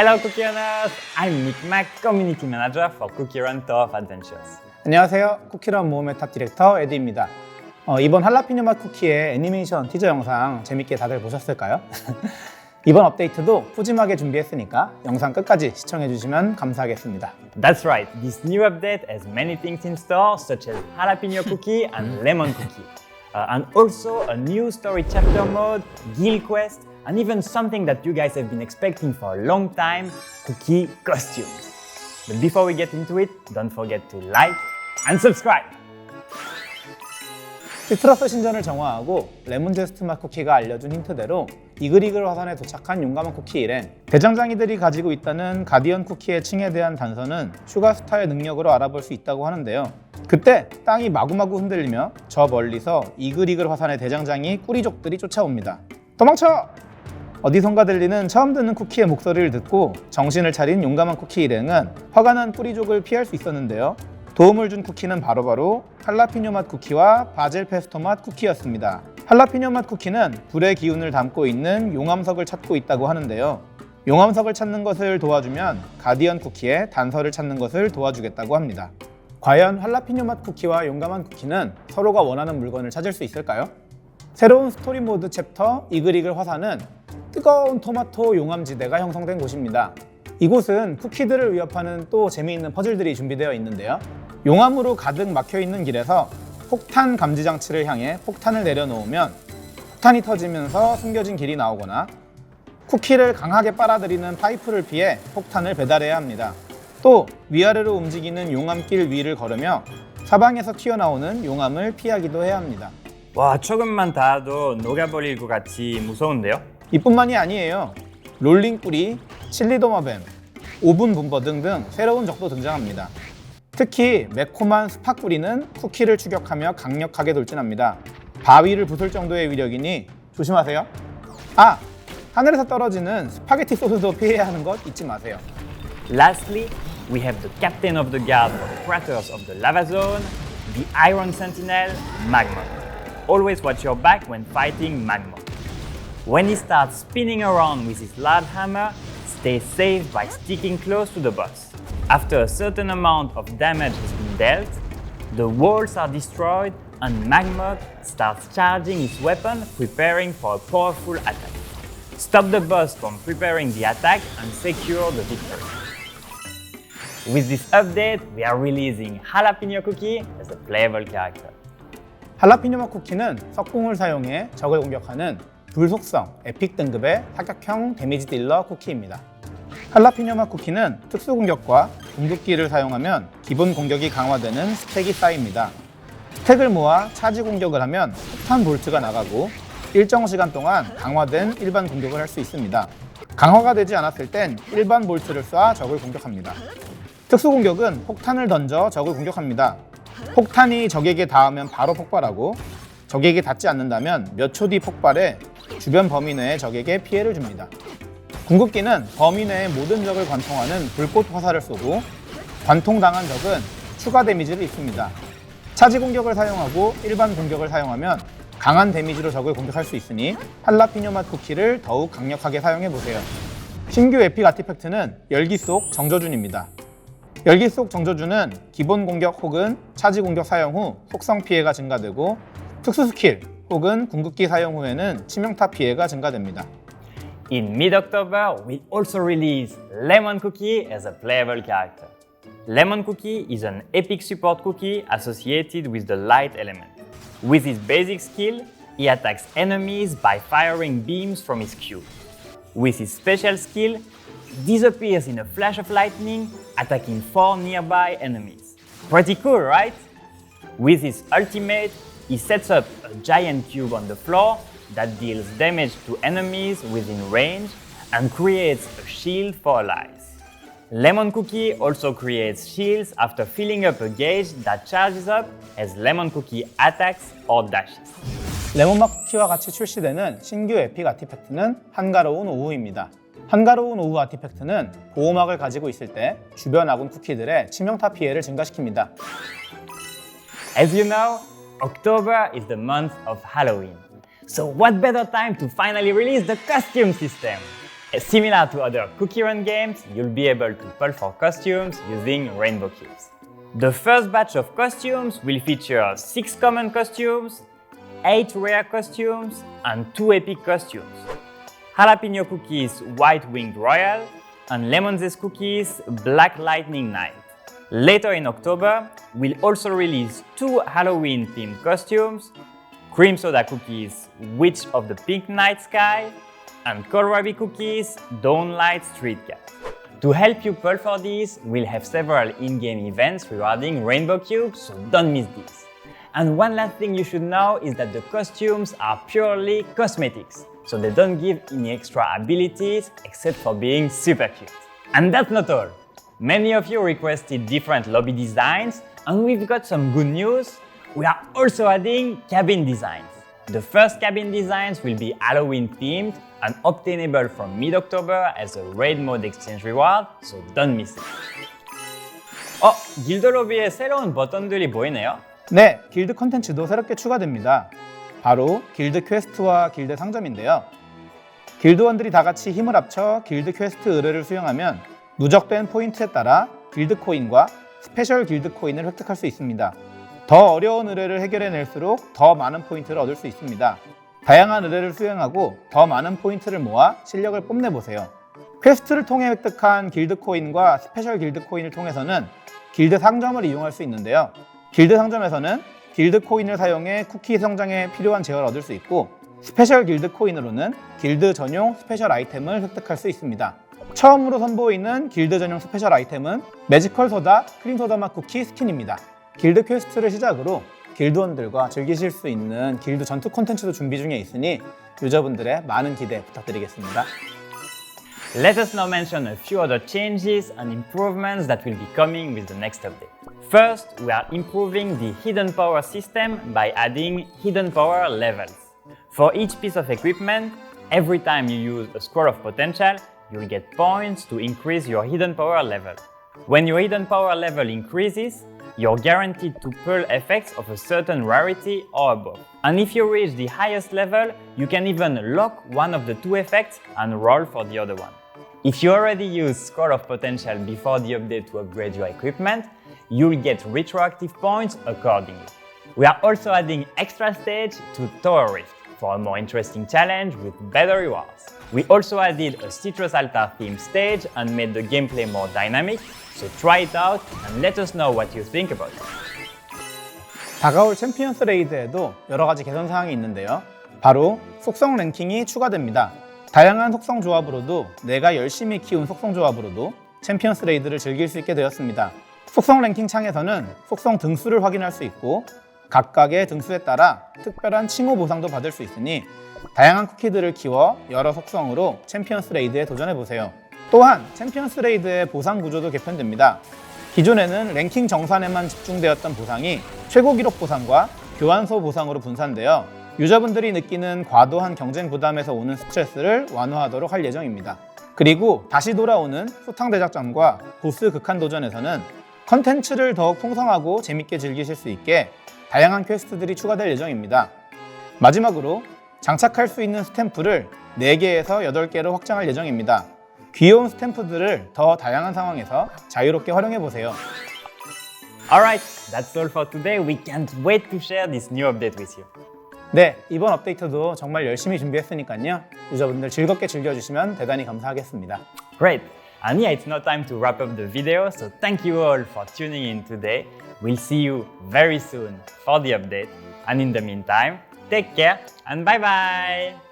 Hello Cookie Runners! I'm Nick Mac, Community Manager for Cookie Run Tour of Adventures. 안녕하세요. 쿠키런 모험의 탑 디렉터 에디입니다. 이번 할라피뇨 맛 쿠키의 애니메이션 티저 영상 재밌게 다들 보셨을까요? 이번 업데이트도 푸짐하게 준비했으니까 영상 끝까지 시청해주시면 감사하겠습니다. That's right, this new update has many things in store such as jalapeno cookie and lemon cookie. And also a new story chapter mode, guild quest, and even something that you guys have been expecting for a long time, cookie costumes. But before we get into it, don't forget to like and subscribe! 시트러스 신전을 정화하고 레몬 제스트 맛 쿠키가 알려준 힌트대로 이글이글 화산에 도착한 용감한 쿠키 일행. 대장장이들이 가지고 있다는 가디언 쿠키의 칭에 대한 단서는 슈가스타의 능력으로 알아볼 수 있다고 하는데요. 그때 땅이 마구마구 흔들리며 저 멀리서 이글이글 화산의 대장장이 꾸리족들이 쫓아옵니다. 도망쳐! 어디선가 들리는 처음 듣는 쿠키의 목소리를 듣고 정신을 차린 용감한 쿠키 일행은 화가 난 꾸리족을 피할 수 있었는데요. 도움을 준 쿠키는 바로 할라피뇨 맛 쿠키와 바질 페스토 맛 쿠키였습니다. 할라피뇨 맛 쿠키는 불의 기운을 담고 있는 용암석을 찾고 있다고 하는데요. 용암석을 찾는 것을 도와주면 가디언 쿠키의 단서를 찾는 것을 도와주겠다고 합니다. 과연 할라피뇨 맛 쿠키와 용감한 쿠키는 서로가 원하는 물건을 찾을 수 있을까요? 새로운 스토리 모드 챕터 이글이글 화산은 뜨거운 토마토 용암지대가 형성된 곳입니다. 이곳은 쿠키들을 위협하는 또 재미있는 퍼즐들이 준비되어 있는데요. 용암으로 가득 막혀있는 길에서 폭탄 감지 장치를 향해 폭탄을 내려놓으면 폭탄이 터지면서 숨겨진 길이 나오거나 쿠키를 강하게 빨아들이는 파이프를 피해 폭탄을 배달해야 합니다. 또 위아래로 움직이는 용암길 위를 걸으며 사방에서 튀어나오는 용암을 피하기도 해야 합니다. 와, 조금만 닿아도 녹아버릴 것 같이 무서운데요? 이뿐만이 아니에요. 롤링꾸리, 칠리도마뱀, 오븐 분버 등등 새로운 적도 등장합니다. 특히 매콤한 스파꾸리는 쿠키를 추격하며 강력하게 돌진합니다. 바위를 부술 정도의 위력이니 조심하세요. 하늘에서 떨어지는 스파게티 소스도 피해야 하는 것 잊지 마세요. Lastly, we have the captain of the guard for the craters of the lava zone, the Iron Sentinel, Magmok. Always watch your back when fighting Magmok. When he starts spinning around with his large hammer, stay safe by sticking close to the boss. After a certain amount of damage has been dealt, the walls are destroyed and Magmok starts charging his weapon, preparing for a powerful attack. Stop the boss from preparing the attack and secure the victory. With this update, we are releasing Jalapeno Cookie as a playable character. 할라피뇨 맛 쿠키는 석궁을 사용해 적을 공격하는 불속성 에픽 등급의 타격형 데미지 딜러 쿠키입니다. 할라피뇨 맛 쿠키는 특수 공격과 궁극기를 사용하면 기본 공격이 강화되는 스택이 쌓입니다. 스택을 모아 차지 공격을 하면 폭탄 볼트가 나가고 일정 시간 동안 강화된 일반 공격을 할 수 있습니다. 강화가 되지 않았을 땐 일반 볼트를 쏴 적을 공격합니다. 특수 공격은 폭탄을 던져 적을 공격합니다. 폭탄이 적에게 닿으면 바로 폭발하고 적에게 닿지 않는다면 몇 초 뒤 폭발해 주변 범위 내의 적에게 피해를 줍니다. 궁극기는 범위 내의 모든 적을 관통하는 불꽃 화살을 쏘고 관통당한 적은 추가 데미지를 입습니다. 차지 공격을 사용하고 일반 공격을 사용하면 강한 데미지로 적을 공격할 수 있으니 할라피뇨 맛 쿠키를 더욱 강력하게 사용해보세요. 신규 에픽 아티팩트는 열기 속 정조준입니다. 열기 속 정조준은 기본 공격 혹은 차지 공격 사용 후 속성 피해가 증가되고 특수 스킬 혹은 궁극기 사용 후에는 치명타 피해가 증가됩니다. In mid-October, we'll also release Lemon Cookie as a playable character. Lemon Cookie is an epic support cookie associated with the light element. With his basic skill, he attacks enemies by firing beams from his cube. With his special skill, he disappears in a flash of lightning, attacking 4 nearby enemies. Pretty cool, right? With his ultimate, he sets up a giant cube on the floor that deals damage to enemies within range and creates a shield for allies. Lemon Cookie also creates shields after filling up a gauge that charges up as Lemon Cookie attacks or dashes. 레몬맛 쿠키와 같이 출시되는 신규 에픽 아티팩트는 한가로운 오후입니다. 한가로운 오후 아티팩트는 보호막을 가지고 있을 때 주변 아군 쿠키들의 치명타 피해를 증가시킵니다. As you know, October is the month of Halloween. So what better time to finally release the costume system? Similar to other cookie run games, you'll be able to pull for costumes using rainbow cubes. The first batch of costumes will feature 6 common costumes, 8 rare costumes, and 2 epic costumes. Jalapeno Cookies White Winged Royal and Lemon Zest Cookies Black Lightning Night. Later in October, we'll also release 2 Halloween-themed costumes, Cream Soda Cookies Witch of the Pink Night Sky, and Kohlrabi Cookies Dawn Light Street Cat. To help you pull for these, we'll have several in-game events rewarding rainbow cubes, so don't miss these. And one last thing you should know is that the costumes are purely cosmetics, so they don't give any extra abilities except for being super cute. And that's not all. Many of you requested different lobby designs, and we've got some good news. We are also adding cabin designs. The first cabin designs will be Halloween themed and obtainable from mid-October as a raid mode exchange reward, so don't miss it. 길드 로비에 새로운 버튼들이 보이네요. 네, 길드 컨텐츠도 새롭게 추가됩니다. 바로 길드 퀘스트와 길드 상점인데요. 길드원들이 다 같이 힘을 합쳐 길드 퀘스트 의뢰를 수행하면 누적된 포인트에 따라 길드 코인과 스페셜 길드 코인을 획득할 수 있습니다. 더 어려운 의뢰를 해결해낼수록 더 많은 포인트를 얻을 수 있습니다. 다양한 의뢰를 수행하고 더 많은 포인트를 모아 실력을 뽐내보세요. 퀘스트를 통해 획득한 길드 코인과 스페셜 길드 코인을 통해서는 길드 상점을 이용할 수 있는데요. 길드 상점에서는 길드 코인을 사용해 쿠키 성장에 필요한 재화를 얻을 수 있고, 스페셜 길드 코인으로는 길드 전용 스페셜 아이템을 획득할 수 있습니다. 처음으로 선보이는 길드 전용 스페셜 아이템은 매지컬 소다 크림 소다 맛 쿠키 스킨입니다. 길드 퀘스트를 시작으로 길드원들과 즐기실 수 있는 길드 전투 콘텐츠도 준비 중에 있으니 유저분들의 많은 기대 부탁드리겠습니다. Let us now mention a few other changes and improvements that will be coming with the next update. First, we are improving the hidden power system by adding hidden power levels. For each piece of equipment, every time you use a Scroll of Potential, you'll get points to increase your hidden power level. When your hidden power level increases, you're guaranteed to pull effects of a certain rarity or above. And if you reach the highest level, you can even lock one of the 2 effects and roll for the other one. If you already used Scroll of Potential before the update to upgrade your equipment, you'll get retroactive points accordingly. We are also adding extra stage to Tower Rift for a more interesting challenge with better rewards. We also added a Citrus Altar themed stage and made the gameplay more dynamic, so try it out and let us know what you think about it. 다가올 챔피언스 레이드에도 여러 가지 개선 사항이 있는데요. 바로 속성 랭킹이 추가됩니다. 다양한 속성 조합으로도 내가 열심히 키운 속성 조합으로도 챔피언스 레이드를 즐길 수 있게 되었습니다. 속성 랭킹 창에서는 속성 등수를 확인할 수 있고 각각의 등수에 따라 특별한 칭호 보상도 받을 수 있으니 다양한 쿠키들을 키워 여러 속성으로 챔피언스 레이드에 도전해보세요. 또한 챔피언스 레이드의 보상 구조도 개편됩니다. 기존에는 랭킹 정산에만 집중되었던 보상이 최고 기록 보상과 교환소 보상으로 분산되어 유저분들이 느끼는 과도한 경쟁 부담에서 오는 스트레스를 완화하도록 할 예정입니다. 그리고 다시 돌아오는 소탕 대작전과 보스 극한 도전에서는 컨텐츠를 더욱 풍성하고 재밌게 즐기실 수 있게 다양한 퀘스트들이 추가될 예정입니다. 마지막으로 장착할 수 있는 스탬프를 4개에서 8개로 확장할 예정입니다. 귀여운 스탬프들을 더 다양한 상황에서 자유롭게 활용해보세요. Alright, that's all for today. We can't wait to share this new update with you. 네, 이번 업데이트도 정말 열심히 준비했으니까요. 유저분들 즐겁게 즐겨주시면 대단히 감사하겠습니다. Great! And yeah, it's now time to wrap up the video, so thank you all for tuning in today. We'll see you very soon for the update. And in the meantime, take care and bye bye!